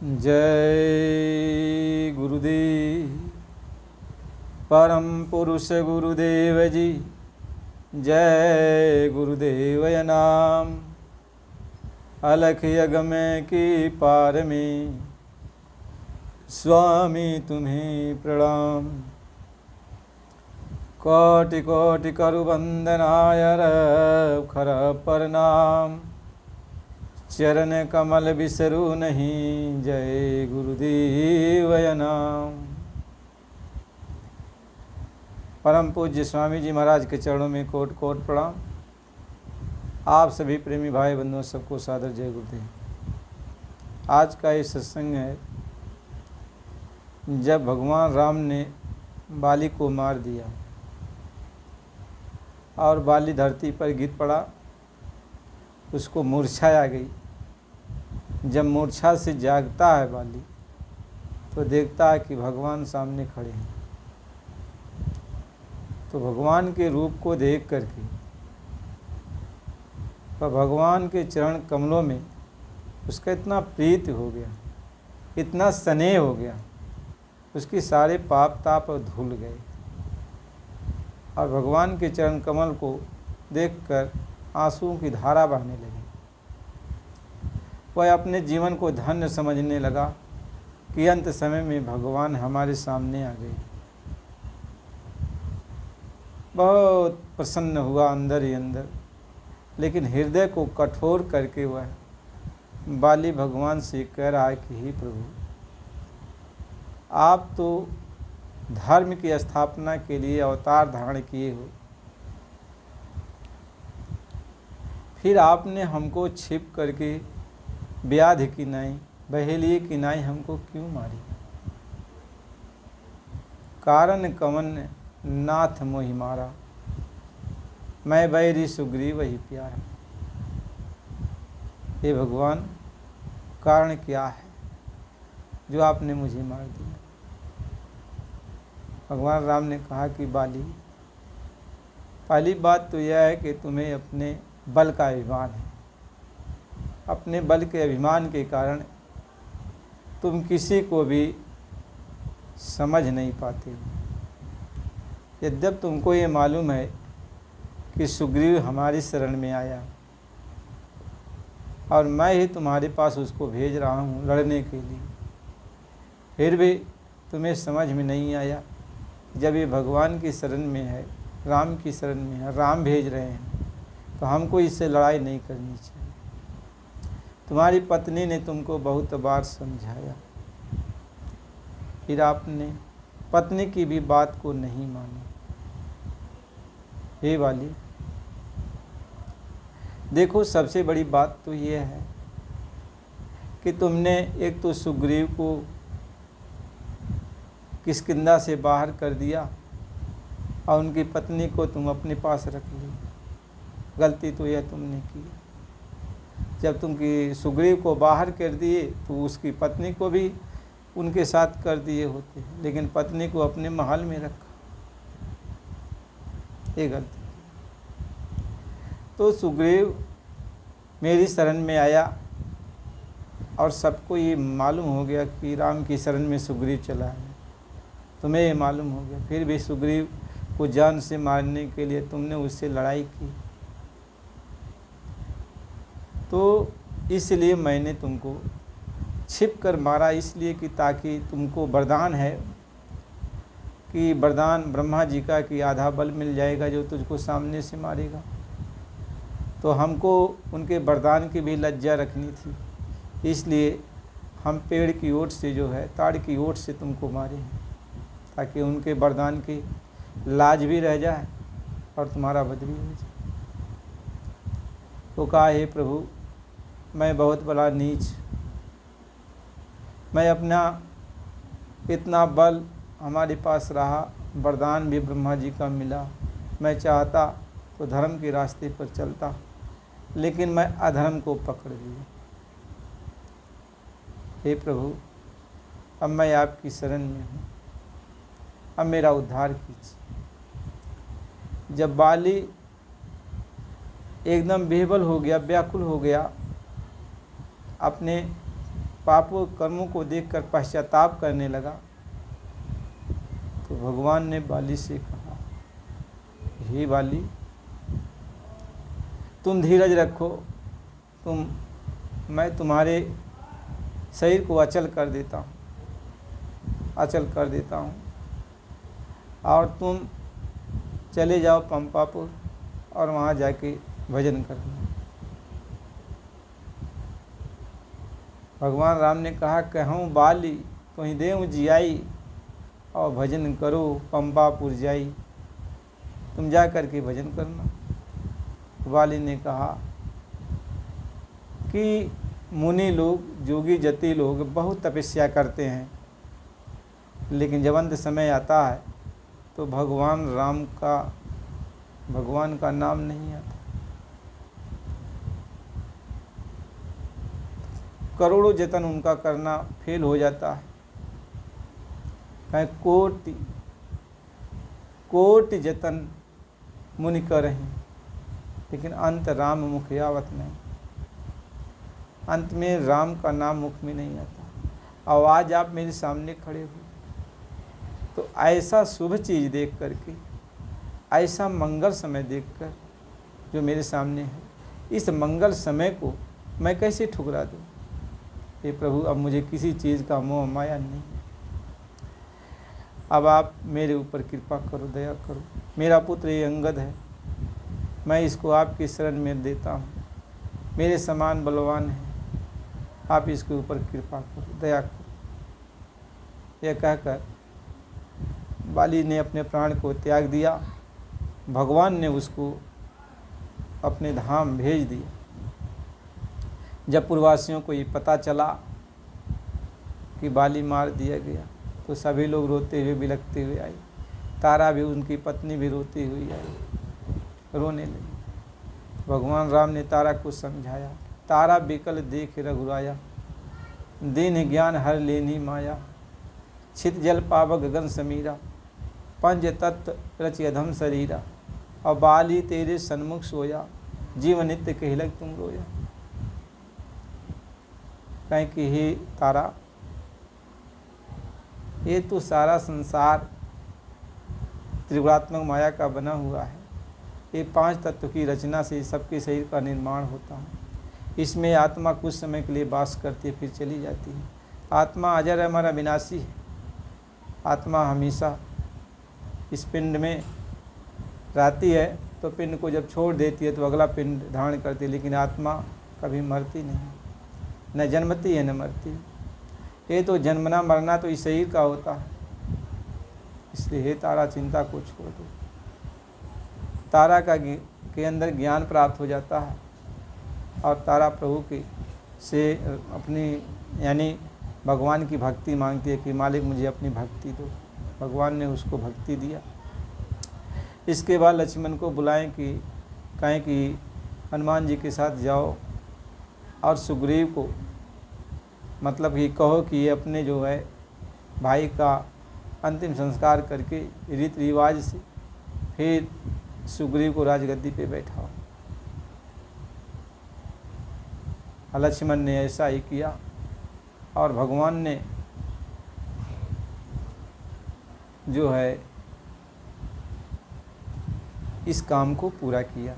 जय गुरुदेव परम पुरुष गुरुदेव जी। जय गुरुदेव नाम अलख यज्ञ की पार में स्वामी तुम्हें प्रणाम। कोटि कोटि करु वंदनाय खर प्रणाम। चरण कमल बिसरू नहीं। जय गुरुदेव नाम। परम पूज्य स्वामी जी महाराज के चरणों में कोट कोट प्रणाम। आप सभी प्रेमी भाई बंधुओं सबको सादर जय गुरुदेव। आज का ये सत्संग है जब भगवान राम ने बाली को मार दिया और बाली धरती पर गिर पड़ा, उसको मूर्छा आ गई। जब मूर्छा से जागता है बाली तो देखता है कि भगवान सामने खड़े हैं। तो भगवान के रूप को देख करके भगवान के चरण कमलों में उसका इतना प्रीत हो गया, इतना स्नेह हो गया, उसके सारे पाप ताप धुल गए और भगवान के चरण कमल को देखकर आंसुओं की धारा बहने लगी। वह अपने जीवन को धन्य समझने लगा कि अंत समय में भगवान हमारे सामने आ गए। बहुत प्रसन्न हुआ अंदर ही अंदर, लेकिन हृदय को कठोर करके वह बाली भगवान से कह रहा है कि हे प्रभु, आप तो धर्म की स्थापना के लिए अवतार धारण किए हो, फिर आपने हमको छिप करके व्याधि की नाई बहेलिए की नाई हमको क्यों मारी? कारण कवन नाथ मोहि मारा, मैं बैरी सुग्रीव वही प्यारा। हे भगवान, कारण क्या है जो आपने मुझे मार दिया? भगवान राम ने कहा कि बाली, पहली बात तो यह है कि तुम्हें अपने बल का अभिमान है। अपने बल के अभिमान के कारण तुम किसी को भी समझ नहीं पाते हो। यद्यप तुमको ये मालूम है कि सुग्रीव हमारी शरण में आया और मैं ही तुम्हारे पास उसको भेज रहा हूँ लड़ने के लिए, फिर भी तुम्हें समझ में नहीं आया। जब ये भगवान की शरण में है, राम की शरण में है, राम भेज रहे हैं, तो हमको इससे लड़ाई नहीं करनी चाहिए। तुम्हारी पत्नी ने तुमको बहुत बार समझाया, फिर आपने पत्नी की भी बात को नहीं माना। हे बाली, देखो सबसे बड़ी बात तो ये है कि तुमने एक तो सुग्रीव को किष्किंधा से बाहर कर दिया और उनकी पत्नी को तुम अपने पास रख ली। गलती तो यह तुमने की। जब तुम की सुग्रीव को बाहर कर दिए तो उसकी पत्नी को भी उनके साथ कर दिए होते, लेकिन पत्नी को अपने महल में रखा, ये गलती। तो सुग्रीव मेरी शरण में आया और सबको ये मालूम हो गया कि राम की शरण में सुग्रीव चला है। तुम्हें ये मालूम हो गया, फिर भी सुग्रीव को जान से मारने के लिए तुमने उससे लड़ाई की। तो इसलिए मैंने तुमको छिप कर मारा, इसलिए कि ताकि तुमको वरदान है कि वरदान ब्रह्मा जी का कि आधा बल मिल जाएगा जो तुझको सामने से मारेगा। तो हमको उनके वरदान की भी लज्जा रखनी थी, इसलिए हम पेड़ की ओट से जो है, ताड़ की ओट से तुमको मारे हैं, ताकि उनके वरदान की लाज भी रह जाए और तुम्हारा वध भी हो जाए। तो कहा, हे प्रभु, मैं बहुत बड़ा नीच, मैं अपना इतना बल हमारे पास रहा, वरदान भी ब्रह्मा जी का मिला, मैं चाहता तो धर्म के रास्ते पर चलता, लेकिन मैं अधर्म को पकड़ लिया। हे प्रभु, अब मैं आपकी शरण में हूँ, अब मेरा उद्धार कीजिए। जब बाली एकदम बेहबल हो गया, व्याकुल हो गया, अपने पापों कर्मों को देखकर पश्चाताप करने लगा तो भगवान ने बाली से कहा, हे बाली, तुम धीरज रखो, मैं तुम्हारे शरीर को अचल कर देता हूँ और तुम चले जाओ पंपापुर और वहाँ जाके भजन करना। भगवान राम ने कहा, कहूँ बाली तुही देव जियाई और भजन करो पंपापुर जाई, तुम जा करके भजन करना। बाली ने कहा कि मुनि लोग, जोगी जति लोग बहुत तपस्या करते हैं, लेकिन जब अंत समय आता है तो भगवान का नाम नहीं आता। करोड़ों जतन उनका करना फेल हो जाता है। कहीं कोटि जतन मुनि करहीं, लेकिन अंत राम मुख आवत नहीं। अंत में राम का नाम मुख में नहीं आता। और आज आप मेरे सामने खड़े हो तो ऐसा शुभ चीज़ देख करके, ऐसा मंगल समय देखकर जो मेरे सामने है, इस मंगल समय को मैं कैसे ठुकरा दूँ? हे प्रभु, अब मुझे किसी चीज़ का मोह माया नहीं। अब आप मेरे ऊपर कृपा करो, दया करो। मेरा पुत्र ये अंगद है, मैं इसको आपकी शरण में देता हूँ, मेरे समान बलवान है, आप इसके ऊपर कृपा करो, दया करो। यह कहकर बाली ने अपने प्राण को त्याग दिया। भगवान ने उसको अपने धाम भेज दिया। जब पूर्ववासियों को ये पता चला कि बाली मार दिया गया तो सभी लोग रोते हुए बिलखते हुए आए। तारा भी, उनकी पत्नी भी रोती हुई आई, रोने लगी। भगवान राम ने तारा को समझाया, तारा बिकल देख रघुराया, दीन ज्ञान हर लेनी माया, छित जल पाव गगन समीरा, पंच तत्व रचि अधम शरीरा, और बाली तेरे सन्मुख सोया, जीव नित्य कहलक तुम रोया। कहें कि हे तारा, ये तो सारा संसार त्रिगुणात्मक माया का बना हुआ है। ये पांच तत्व की रचना से सबके शरीर का निर्माण होता है। इसमें आत्मा कुछ समय के लिए वास करती है, फिर चली जाती है। आत्मा अजर है, हमारा विनाशी है। आत्मा हमेशा इस पिंड में रहती है, तो पिंड को जब छोड़ देती है तो अगला पिंड धारण करती है, लेकिन आत्मा कभी मरती नहीं, न जन्मती है न मरती। ये तो जन्मना मरना तो इस शरीर का होता है। इसलिए हे तारा, चिंता को छोड़ दो। तारा के अंदर ज्ञान प्राप्त हो जाता है और तारा प्रभु की से अपनी यानी भगवान की भक्ति मांगती है कि मालिक मुझे अपनी भक्ति दो। भगवान ने उसको भक्ति दिया। इसके बाद लक्ष्मण को बुलाएं कि कहें कि हनुमान जी के साथ जाओ और सुग्रीव को मतलब कि कहो कि ये अपने जो है भाई का अंतिम संस्कार करके रीति रिवाज से फिर सुग्रीव को राजगद्दी पे बैठाओ। लक्ष्मण ने ऐसा ही किया और भगवान ने जो है इस काम को पूरा किया।